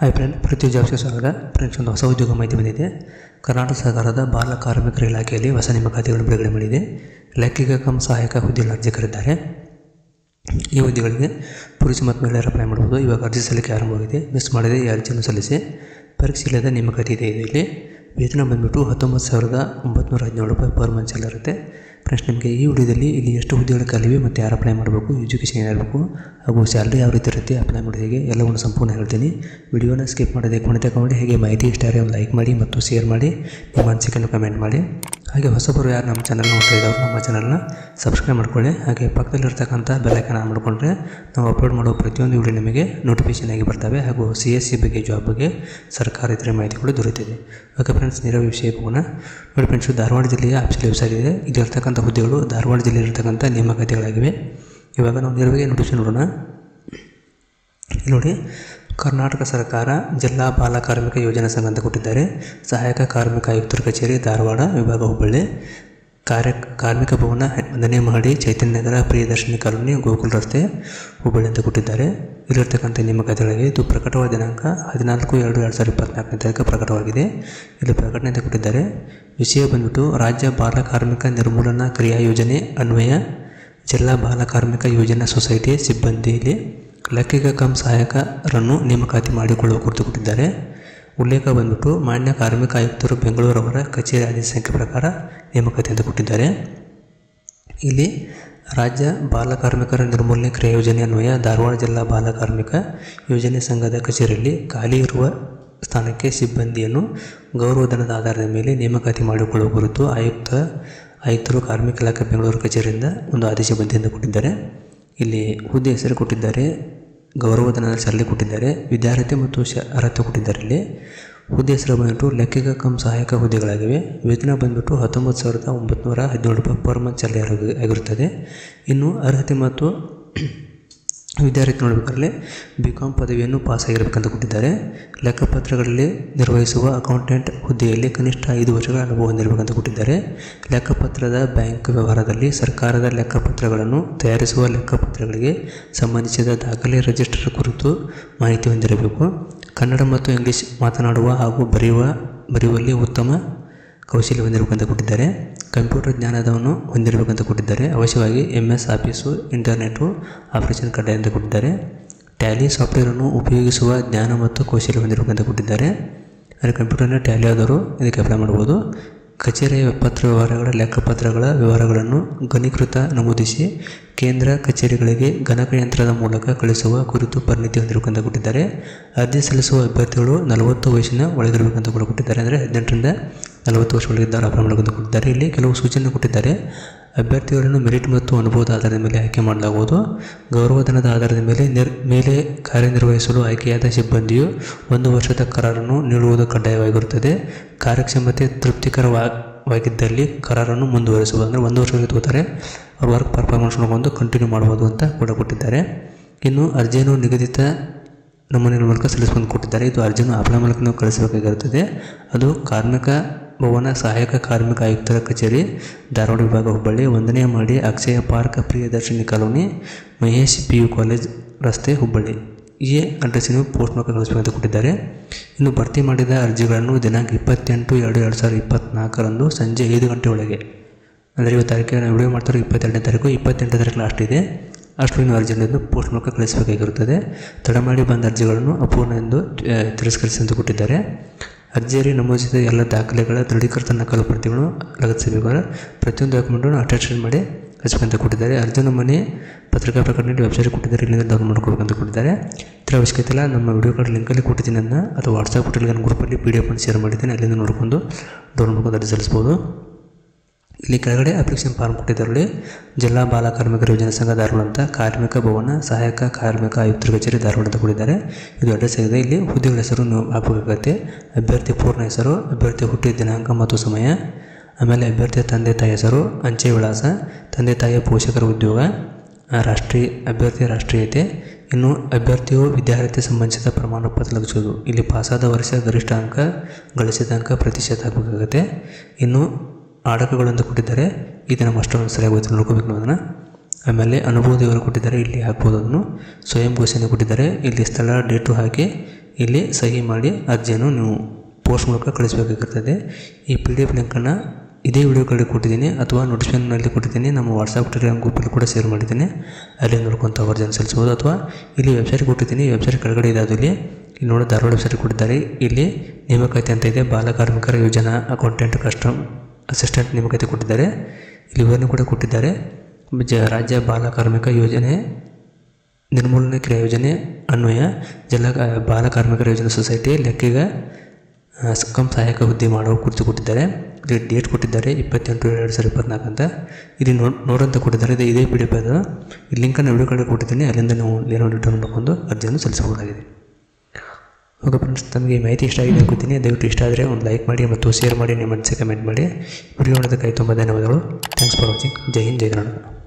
Hi friend, ಪ್ರತಿ ಜಾಬ್ಸ್ಗೆ ಸ್ವಾಗತ. Friends, ಒಂದು ಹೊಸ ಉದ್ಯೋಗ ಮಾಹಿತಿ ಬಂದಿದೆ. ಕರ್ನಾಟಕ ಸರ್ಕಾರದ ಬಾಲ ಕಾರ್ಮಿಕರ ಇಲಾಖೆಯಲ್ಲಿ ಹೊಸ ನೇಮಕಾತಿಗಳನ್ನು ಬಿಡುಗಡೆ ಮಾಡಿದೆ. ಲೆಕ್ಕಿಗ ಕಮ್ ಸಹಾಯಕ ಹುದ್ದೆಯಲ್ಲಿ ಅರ್ಜಿ ಕರೆದಿದ್ದಾರೆ. ಈ ಹುದ್ದೆಗಳಿಗೆ ಪುರುಷ ಮತ್ತು ಮಹಿಳೆಯರು ಅಪ್ಲೈ ಮಾಡ್ಬೋದು. ಇವಾಗ ಅರ್ಜಿ ಸಲ್ಲಿಕೆ ಆರಂಭವಾಗಿದೆ. ಮಿಸ್ ಮಾಡದೆ ಈ ಅರ್ಜಿಯನ್ನು ಸಲ್ಲಿಸಿ. ಪರೀಕ್ಷೆ ಇಲ್ಲದ ನೇಮಕಾತಿ ಇದೆ. ಇಲ್ಲಿ ವೇತನ ಬಂದುಬಿಟ್ಟು 19,917 ರೂಪಾಯಿ ಪರ್ ಮಂತ್ ಸ್ಯಾಲರಿ ಇರುತ್ತೆ. ಫ್ರೆಂಡ್ಸ್, ನಿಮಗೆ ಈ ವಿಡಿಯೋದಲ್ಲಿ ಇಲ್ಲಿ ಎಷ್ಟು ಹುದ್ದೆಗಳು ಖಾಲಿವೆ ಮತ್ತು ಯಾರು ಅಪ್ಲೈ ಮಾಡಬೇಕು, ಎಜುಕೇಷನ್ ಏನಿರಬೇಕು ಹಾಗೂ ಸ್ಯಾಲ್ರಿ ಯಾವ ರೀತಿ ಇರುತ್ತೆ, ಅಪ್ಲೈ ಮಾಡೋದು ಹೇಗೆ ಎಲ್ಲವನ್ನು ಸಂಪೂರ್ಣ ಹೇಳ್ತೀನಿ. ವಿಡಿಯೋನ ಸ್ಕಿಪ್ ಮಾಡದೆ ಕೊನೆ ತಗೊಂಡು ಹೇಗೆ ಮಾಹಿತಿ ಇಷ್ಟ ಆದರೆ ಒಂದು ಲೈಕ್ ಮಾಡಿ ಮತ್ತು ಶೇರ್ ಮಾಡಿ, ನಿಮ್ಮ ಅನಿಸಿಕೆಯನ್ನು ಕಮೆಂಟ್ ಮಾಡಿ. ಹಾಗೆ ಹೊಸಬರು ಯಾರು ನಮ್ಮ ಚಾನಲ್ ನೋಡ್ತಾ ಇದ್ದವರು ನಮ್ಮ ಚಾನಲ್ನ ಸಬ್ಸ್ಕ್ರೈಬ್ ಮಾಡ್ಕೊಳ್ಳಿ. ಹಾಗೆ ಪಕ್ಕದಲ್ಲಿರ್ತಕ್ಕಂಥ ಬೆಲ್ಲೈಕನ್ ಆನ್ ಮಾಡಿಕೊಂಡ್ರೆ ನಾವು ಅಪ್ಲೋಡ್ ಮಾಡೋ ಪ್ರತಿಯೊಂದು ವಿಡಿಯೋ ನಿಮಗೆ ನೋಟಿಫಿಕೇಷನ್ ಆಗಿ ಬರ್ತವೆ. ಹಾಗೂ CSC ಬಗ್ಗೆ, ಜಾಬ್ ಬಗ್ಗೆ, ಸರ್ಕಾರ ಇತರ ಮಾಹಿತಿಗಳು ದೊರೆಯುತ್ತಿದೆ. ಓಕೆ ಫ್ರೆಂಡ್ಸ್, ನೇರ ವಿಷಯಕ್ಕೆ ಹೋಗೋಣ. ನೋಡಿ ಫ್ರೆಂಡ್ಸ್, ಧಾರವಾಡ ಜಿಲ್ಲೆಯ ಆಫೀಸಿಯಲ್ ವೆಬ್ಸೈಟ್ ಇದೆ. ಇಲ್ಲಿರ್ತಕ್ಕಂಥ ಹುದ್ದೆಗಳು ಧಾರವಾಡ ಜಿಲ್ಲೆಯಲ್ಲಿರ್ತಕ್ಕಂಥ ನೇಮಕಾತಿಗಳಾಗಿವೆ. ಇವಾಗ ನಾವು ನೇರವಾಗಿ ನೋಟಿಫಿಕೇಷನ್ ನೋಡೋಣ. ನೋಡಿ, ಕರ್ನಾಟಕ ಸರ್ಕಾರ ಜಿಲ್ಲಾ ಬಾಲ ಕಾರ್ಮಿಕ ಯೋಜನಾ ಸಂಘ ಅಂತ ಕೊಟ್ಟಿದ್ದಾರೆ. ಸಹಾಯಕ ಕಾರ್ಮಿಕ ಆಯುಕ್ತರ ಕಚೇರಿ ಧಾರವಾಡ, ವಿಭಾಗ ಹುಬ್ಬಳ್ಳಿ. ಕಾರ್ಮಿಕ ಭವನ 1ನೇ ಮಹಡಿ, ಚೈತನ್ಯ ನಗರ, ಪ್ರಿಯದರ್ಶಿನಿ ಕಾಲೋನಿ, ಗೋಕುಲ್ ರಸ್ತೆ, ಹುಬ್ಬಳ್ಳಿ ಅಂತ ಕೊಟ್ಟಿದ್ದಾರೆ. ಇಲ್ಲಿರ್ತಕ್ಕಂಥ ನೇಮಕಾತಿಗಳಿಗೆ ಇದು ಪ್ರಕಟವಾದ ದಿನಾಂಕ 14/2/2024 ತಾರೀಕು ಪ್ರಕಟವಾಗಿದೆ. ಇಲ್ಲಿ ಪ್ರಕಟಣೆ ಅಂತ ಕೊಟ್ಟಿದ್ದಾರೆ. ವಿಷಯ ಬಂದ್ಬಿಟ್ಟು ರಾಜ್ಯ ಬಾಲ ಕಾರ್ಮಿಕ ನಿರ್ಮೂಲನಾ ಕ್ರಿಯಾ ಯೋಜನೆ ಅನ್ವಯ ಜಿಲ್ಲಾ ಬಾಲ ಕಾರ್ಮಿಕ ಯೋಜನಾ ಸೊಸೈಟಿ ಸಿಬ್ಬಂದಿಯಲ್ಲಿ ಲೆಕ್ಕಿಗ ಕಮ್ ಸಹಾಯಕರನ್ನು ನೇಮಕಾತಿ ಮಾಡಿಕೊಳ್ಳುವ ಕುರಿತು ಕೊಟ್ಟಿದ್ದಾರೆ. ಉಲ್ಲೇಖ ಬಂದ್ಬಿಟ್ಟು ಮಾನ್ಯ ಕಾರ್ಮಿಕ ಆಯುಕ್ತರು ಬೆಂಗಳೂರವರ ಕಚೇರಿ ಆದೇಶ ಸಂಖ್ಯೆ ಪ್ರಕಾರ ನೇಮಕಾತಿ ಅಂತ ಕೊಟ್ಟಿದ್ದಾರೆ. ಇಲ್ಲಿ ರಾಜ್ಯ ಬಾಲ ಕಾರ್ಮಿಕರ ನಿರ್ಮೂಲನೆ ಕ್ರಿಯಾ ಯೋಜನೆ ಅನ್ವಯ ಧಾರವಾಡ ಜಿಲ್ಲಾ ಬಾಲ ಕಾರ್ಮಿಕ ಯೋಜನೆ ಸಂಘದ ಕಚೇರಿಯಲ್ಲಿ ಖಾಲಿ ಇರುವ ಸ್ಥಾನಕ್ಕೆ ಸಿಬ್ಬಂದಿಯನ್ನು ಗೌರವಧನದ ಆಧಾರದ ಮೇಲೆ ನೇಮಕಾತಿ ಮಾಡಿಕೊಳ್ಳುವ ಕುರಿತು ಆಯುಕ್ತರು ಕಾರ್ಮಿಕ ಇಲಾಖೆ ಬೆಂಗಳೂರು ಕಚೇರಿಯಿಂದ ಒಂದು ಆದೇಶ ಬಂದಿದೆ ಎಂದು ಕೊಟ್ಟಿದ್ದಾರೆ. ಇಲ್ಲಿ ಹುದ್ದೆ ಹೆಸರು ಕೊಟ್ಟಿದ್ದಾರೆ, ಗೌರವಧನದ ಸ್ಯಾಲರಿ ಕೊಟ್ಟಿದ್ದಾರೆ, ವಿದ್ಯಾರ್ಹತೆ ಮತ್ತು ಅರ್ಹತೆ ಕೊಟ್ಟಿದ್ದಾರೆ. ಇಲ್ಲಿ ಹುದ್ದೆ ಹೆಸರು ಬಂದ್ಬಿಟ್ಟು ಲೆಕ್ಕಿಗ ಕಮ್ ಸಹಾಯಕ ಹುದ್ದೆಗಳಾಗಿವೆ. ವೇತನ ಬಂದ್ಬಿಟ್ಟು 19,917 ರೂಪಾಯಿ ಪರ್ ಮಂತ್ ಸ್ಯಾಲರಿ ಆಗಿರುತ್ತದೆ. ಇನ್ನು ಅರ್ಹತೆ ಮತ್ತು ವಿದ್ಯಾರ್ಥಿ ನೋಡಬೇಕಾದ್ರೆ BCom ಪದವಿಯನ್ನು ಪಾಸ್ ಆಗಿರಬೇಕಂತ ಕೊಟ್ಟಿದ್ದಾರೆ. ಲೆಕ್ಕಪತ್ರಗಳಲ್ಲಿ ನಿರ್ವಹಿಸುವ ಅಕೌಂಟೆಂಟ್ ಹುದ್ದೆಯಲ್ಲಿ ಕನಿಷ್ಠ 5 ವರ್ಷಗಳ ಅನುಭವ ಹೊಂದಿರಬೇಕಂತ ಕೊಟ್ಟಿದ್ದಾರೆ. ಲೆಕ್ಕಪತ್ರದ ಬ್ಯಾಂಕ್ ವ್ಯವಹಾರದಲ್ಲಿ ಸರ್ಕಾರದ ಲೆಕ್ಕಪತ್ರಗಳನ್ನು ತಯಾರಿಸುವ ಲೆಕ್ಕಪತ್ರಗಳಿಗೆ ಸಂಬಂಧಿಸಿದ ದಾಖಲೆ ರಿಜಿಸ್ಟರ್ ಕುರಿತು ಮಾಹಿತಿ ಹೊಂದಿರಬೇಕು. ಕನ್ನಡ ಮತ್ತು ಇಂಗ್ಲೀಷ್ ಮಾತನಾಡುವ ಹಾಗೂ ಬರೆಯುವಲ್ಲಿ ಉತ್ತಮ ಕೌಶಲ್ಯ ಹೊಂದಿರಬೇಕಂತ ಕೊಟ್ಟಿದ್ದಾರೆ. ಕಂಪ್ಯೂಟರ್ ಜ್ಞಾನವನ್ನು ಹೊಂದಿರಬೇಕಂತ ಕೊಟ್ಟಿದ್ದಾರೆ. ಅವಶ್ಯವಾಗಿ MS ಆಫೀಸು, ಇಂಟರ್ನೆಟ್ಟು ಆಪರೇಷನ್ ಕಡ್ಡಾಯ ಅಂತ ಕೊಟ್ಟಿದ್ದಾರೆ. ಟ್ಯಾಲಿ ಸಾಫ್ಟ್ವೇರನ್ನು ಉಪಯೋಗಿಸುವ ಜ್ಞಾನ ಮತ್ತು ಕೌಶಲ್ಯ ಹೊಂದಿರಬೇಕಂತ ಕೊಟ್ಟಿದ್ದಾರೆ. ಅಂದರೆ ಕಂಪ್ಯೂಟರ್ನ ಟ್ಯಾಲಿ ಆದವರು ಇದಕ್ಕೆ ಅಪ್ಲೈ ಮಾಡ್ಬೋದು. ಕಚೇರಿಯ ಪತ್ರ ವ್ಯವಹಾರಗಳ ಲೆಕ್ಕಪತ್ರಗಳ ವ್ಯವಹಾರಗಳನ್ನು ಘನೀಕೃತ ನಮೂದಿಸಿ ಕೇಂದ್ರ ಕಚೇರಿಗಳಿಗೆ ಗಣಕಯಂತ್ರದ ಮೂಲಕ ಕಳಿಸುವ ಕುರಿತು ಪರಿಣಿತಿ ಹೊಂದಿರಬೇಕಂತ ಕೊಟ್ಟಿದ್ದಾರೆ. ಅರ್ಜಿ ಸಲ್ಲಿಸುವ ಅಭ್ಯರ್ಥಿಗಳು 40 ವಯಸ್ಸಿನ ಒಳಗಿರಬೇಕಂತ ಕೂಡ ಕೊಟ್ಟಿದ್ದಾರೆ. ಅಂದರೆ 18ರಿಂದ 40 ವರ್ಷ ಒಳಗಿದ್ದವರು ಅಪ್ಲೈ ಮಾಡಬೇಕಂತ ಕೊಟ್ಟಿದ್ದಾರೆ. ಇಲ್ಲಿ ಕೆಲವು ಸೂಚನೆ ಕೊಟ್ಟಿದ್ದಾರೆ. ಅಭ್ಯರ್ಥಿಗಳನ್ನು ಮೆರಿಟ್ ಮತ್ತು ಅನುಭವದ ಆಧಾರದ ಮೇಲೆ ಆಯ್ಕೆ ಮಾಡಲಾಗುವುದು. ಗೌರವಧನದ ಆಧಾರದ ಮೇಲೆ ಕಾರ್ಯನಿರ್ವಹಿಸಲು ಆಯ್ಕೆಯಾದ ಸಿಬ್ಬಂದಿಯು 1 ವರ್ಷದ ಕರಾರನ್ನು ನೀಡುವುದು ಕಡ್ಡಾಯವಾಗಿರುತ್ತದೆ. ಕಾರ್ಯಕ್ಷಮತೆ ತೃಪ್ತಿಕರವಾಗಿದ್ದಲ್ಲಿ ಕರಾರನ್ನು ಮುಂದುವರಿಸುವುದು. ಅಂದರೆ 1 ವರ್ಷಕ್ಕೆ ತಗೋತಾರೆ, ಅವ್ರ ವರ್ಕ್ ಪರ್ಫಾರ್ಮೆನ್ಸ್ ನೋಡಿಕೊಂಡು ಕಂಟಿನ್ಯೂ ಮಾಡ್ಬೋದು ಅಂತ ಕೂಡ ಕೊಟ್ಟಿದ್ದಾರೆ. ಇನ್ನು ಅರ್ಜಿಯನ್ನು ನಿಗದಿತ ನಮೂನೆಗಳ ಮೂಲಕ ಸಲ್ಲಿಸಿಕೊಂಡು ಕೊಟ್ಟಿದ್ದಾರೆ. ಇದು ಅರ್ಜಿಯನ್ನು ಅಪ್ಲೈ ಮೂಲಕ ನಾವು ಕಳಿಸಬೇಕಾಗಿರುತ್ತದೆ. ಅದು ಕಾರ್ಮಿಕ ಭವನ ಸಹಾಯಕ ಕಾರ್ಮಿಕ ಆಯುಕ್ತರ ಕಚೇರಿ ಧಾರವಾಡ, ವಿಭಾಗ ಹುಬ್ಬಳ್ಳಿ, 1ನೇ ಮಹಡಿ, Akshaya park, Priyadarshini colony, Mahesh PU college ರಸ್ತೆ, ಹುಬ್ಬಳ್ಳಿ. ಈ ಅಡ್ರೆಸ್ಸಿನ ಪೋಸ್ಟ್ ಮೂಲಕ ಕಳಿಸಬೇಕಂತ ಕೊಟ್ಟಿದ್ದಾರೆ. ಇನ್ನು ಭರ್ತಿ ಮಾಡಿದ ಅರ್ಜಿಗಳನ್ನು ದಿನಾಂಕ 28/2/2024 ಸಂಜೆ 5 ಗಂಟೆ ಒಳಗೆ, ಅಂದರೆ ಇವತ್ತು ತಾರೀಕಿಗೆ ನಾವು ವಿಡಿಯೋ ಮಾಡ್ತಾರೆ 22ನೇ ತಾರೀಕು, 28ನೇ ತಾರೀಕು ಲಾಸ್ಟ್ ಇದೆ, ಅಷ್ಟು ಅರ್ಜಿಗಳನ್ನು ಪೋಸ್ಟ್ ಮೂಲಕ ಕಳಿಸಬೇಕಾಗಿರುತ್ತದೆ. ತಡ ಮಾಡಿ ಬಂದ ಅರ್ಜಿಗಳನ್ನು ಅಪೂರ್ಣ ಎಂದು ತಿರಸ್ಕರಿಸಿ ಅಂತ ಕೊಟ್ಟಿದ್ದಾರೆ. ಅರ್ಜಿಯಲ್ಲಿ ನಮೂದಿಸಿದ ಎಲ್ಲ ದಾಖಲೆಗಳ ದೃಢೀಕೃತ ನಕಲು ಪ್ರತಿಗಳನ್ನು ಲಗತ್ತಿಸಬೇಕಾದ್ರೆ ಪ್ರತಿಯೊಂದು ಡಾಕ್ಯುಮೆಂಟನ್ನು ಅಟ್ಯಾಚ್ಮೆಂಟ್ ಮಾಡಿ ಕಳಿಸಬೇಕಂತ ಕೊಟ್ಟಿದ್ದಾರೆ. ಅರ್ಜಿ ನಮೂನೆ ಪತ್ರಿಕಾ ಪ್ರಕಟಣೆಯಲ್ಲಿ ವೆಬ್ಸೈಟ್ ಕೊಟ್ಟಿದ್ದಾರೆ, ಇಲ್ಲಿಂದ ಡೌನ್ಲೋಡ್ ಮಾಡ್ಕೋಬೇಕಂತ ಕೊಟ್ಟಿದ್ದಾರೆ. ಇದರ ಅವಶ್ಯಕತೆ ಇಲ್ಲ. ನಮ್ಮ ವಿಡಿಯೋ ಕಾರ್ಡ್ ಲಿಂಕಲ್ಲಿ ಕೊಟ್ಟಿದ್ದೀನಿ ಅದನ್ನು, ಅಥವಾ ವಾಟ್ಸಪ್ ಟೆಲಿಗ್ರಾಮ್ ಗ್ರೂಪಲ್ಲಿ PDF ಅನ್ನು ಶೇರ್ ಮಾಡಿದ್ದೀನಿ, ಅಲ್ಲಿಂದ ನೋಡಿಕೊಂಡು ಡೌನ್ಲೋಡ್ ಮಾಡ್ಕೊಂಡು ಅರ್ಜಿ ಸಲ್ಲಿಸ್ಬೋದು. ಇಲ್ಲಿ ಕೆಳಗಡೆ ಅಪ್ಲಿಕೇಶನ್ ಫಾರ್ಮ್ ಕೊಟ್ಟಿದ್ದಾರೆ. ಜಿಲ್ಲಾ ಬಾಲ ಕಾರ್ಮಿಕರ ಯೋಜನಾ ಸಂಘ ಧಾರವಾಡ ಅಂತ, ಕಾರ್ಮಿಕ ಭವನ ಸಹಾಯಕ ಕಾರ್ಮಿಕ ಆಯುಕ್ತರ ಕಚೇರಿ ಧಾರವಾಡ ಅಂತ ಕೊಟ್ಟಿದ್ದಾರೆ. ಇದು ಅಡ್ರೆಸ್ ಆಗಿದೆ. ಇಲ್ಲಿ ಹುದ್ದೆಗಳ ಹೆಸರು ಹಾಕಬೇಕಾಗುತ್ತೆ. ಅಭ್ಯರ್ಥಿ ಪೂರ್ಣ ಹೆಸರು, ಅಭ್ಯರ್ಥಿ ಹುಟ್ಟಿದ ದಿನಾಂಕ ಮತ್ತು ಸಮಯ, ಆಮೇಲೆ ಅಭ್ಯರ್ಥಿಯ ತಂದೆ ತಾಯಿ ಹೆಸರು, ಅಂಚೆ ವಿಳಾಸ, ತಂದೆ ತಾಯಿಯ ಪೋಷಕರ ಉದ್ಯೋಗ, ಅಭ್ಯರ್ಥಿಯ ರಾಷ್ಟ್ರೀಯತೆ, ಇನ್ನು ಅಭ್ಯರ್ಥಿಯು ವಿದ್ಯಾರ್ಥಿ ಸಂಬಂಧಿಸಿದ ಪ್ರಮಾಣ ಪತ್ರ ಲಭಿಸುವುದು. ಇಲ್ಲಿ ಪಾಸಾದ ವರ್ಷ, ಗರಿಷ್ಠ ಅಂಕ, ಗಳಿಸಿದ ಅಂಕ, ಪ್ರತಿಶತ ಹಾಕಬೇಕಾಗುತ್ತೆ. ಇನ್ನು ಆಡಕಗಳು ಅಂತ ಕೊಟ್ಟಿದ್ದಾರೆ. ಇದು ನಮ್ಮ ಅಷ್ಟೊಂದು ಸರಿಯಾಗಿ ಹೋಯ್ತು, ನೋಡ್ಕೋಬೇಕು ನಾವು ಅದನ್ನು. ಆಮೇಲೆ ಅನುಭವದ ವಿವರ ಕೊಟ್ಟಿದ್ದಾರೆ, ಇಲ್ಲಿ ಹಾಕ್ಬೋದು. ಅದನ್ನು ಸ್ವಯಂ ಘೋಷಣೆ ಕೊಟ್ಟಿದ್ದಾರೆ, ಇಲ್ಲಿ ಸ್ಥಳ ಡೇಟು ಹಾಕಿ ಇಲ್ಲಿ ಸಹಿ ಮಾಡಿ ಅರ್ಜಿಯನ್ನು ನೀವು ಪೋಸ್ಟ್ ಮೂಲಕ ಕಳಿಸಬೇಕಾಗಿರ್ತದೆ. ಈ PDF ಲಿಂಕನ್ನು ಇದೇ ವಿಡಿಯೋಗಳಿಗೆ ಕೊಟ್ಟಿದ್ದೀನಿ ಅಥವಾ ನೋಟಿಫಿಕೇಷನ್ನಲ್ಲಿ ಕೊಟ್ಟಿದ್ದೀನಿ. ನಮ್ಮ ವಾಟ್ಸಪ್ ಟೆಲಿಗ್ರಾಮ್ ಗ್ರೂಪಲ್ಲಿ ಕೂಡ ಶೇರ್ ಮಾಡಿದ್ದೀನಿ, ಅಲ್ಲಿ ನೋಡ್ಕೊತ ಅರ್ಜಿಯನ್ನು ಸಲ್ಲಿಸ್ಬೋದು. ಅಥವಾ ಇಲ್ಲಿ ವೆಬ್ಸೈಟ್ ಕೊಟ್ಟಿದ್ದೀನಿ, ವೆಬ್ಸೈಟ್ ಕೆಳಗಡೆ ಇದೆ, ಅದು ಇಲ್ಲಿ ನೋಡಿ ಧಾರವಾಡ ವೆಬ್ಸೈಟ್ ಕೊಟ್ಟಿದ್ದಾರೆ. ಇಲ್ಲಿ ನೇಮಕಾತಿ ಅಂತ ಇದೆ, ಬಾಲಕಾರ್ಮಿಕರ ಯೋಜನಾ ಅಕೌಂಟೆಂಟ್ ಕಸ್ಟಮ್ ಅಸಿಸ್ಟೆಂಟ್ ನೇಮಕಾತಿ ಕೊಟ್ಟಿದ್ದಾರೆ. ಇಲ್ಲಿ ವಿವರಣೆ ಕೂಡ ಕೊಟ್ಟಿದ್ದಾರೆ. ರಾಜ್ಯ ಬಾಲಕಾರ್ಮಿಕ ಯೋಜನೆ ನಿರ್ಮೂಲನೆ ಕ್ರಿಯಾ ಯೋಜನೆ ಅನ್ವಯ ಜಿಲ್ಲಾ ಬಾಲಕಾರ್ಮಿಕರ ಯೋಜನಾ ಸೊಸೈಟಿ ಲೆಕ್ಕಿಗ ಕಂ ಸಹಾಯಕ ಹುದ್ದೆ ಮಾಡುವ ಕುರಿತು ಕೊಟ್ಟಿದ್ದಾರೆ. ಇಲ್ಲಿ ಡೇಟ್ ಕೊಟ್ಟಿದ್ದಾರೆ 28/2/2024 ಅಂತ. ಇಲ್ಲಿ ನೋಡಂತ ಕೊಟ್ಟಿದ್ದಾರೆ. ಇದೇ PDF ಅದು. ಈ ಲಿಂಕನ್ನು ವಿಡಿಯೋ ಕಡೆ ಕೊಟ್ಟಿದ್ದೀನಿ, ಅಲ್ಲಿಂದ ನೀವು ಏನೋ ರಿಟರ್ನ್ ಮಾಡ್ಕೊಂಡು ಅರ್ಜಿಯನ್ನು ಸಲ್ಲಿಸಬಹುದಾಗಿದೆ. ಓಕೆ ಫ್ರೆಂಡ್ಸ್, ತಮಗೆ ಮಾಹಿತಿ ಇಷ್ಟ ಆಗಿದೆ ಅನ್ಕೋತೀನಿ. ದಯವಿಟ್ಟು ಇಷ್ಟ ಆದರೆ ಒಂದು ಲೈಕ್ ಮಾಡಿ ಮತ್ತು ಶೇರ್ ಮಾಡಿ, ನಿಮ್ಮ ಮನಸ್ಸಿಗೆ ಕಮೆಂಟ್ ಮಾಡಿ. ವಿಡಿಯೋ ನೋಡೋದಕ್ಕಾಗಿ ತುಂಬ ಧನ್ಯವಾದಗಳು. Thanks for watching. Jai Hind, Jai Karnataka.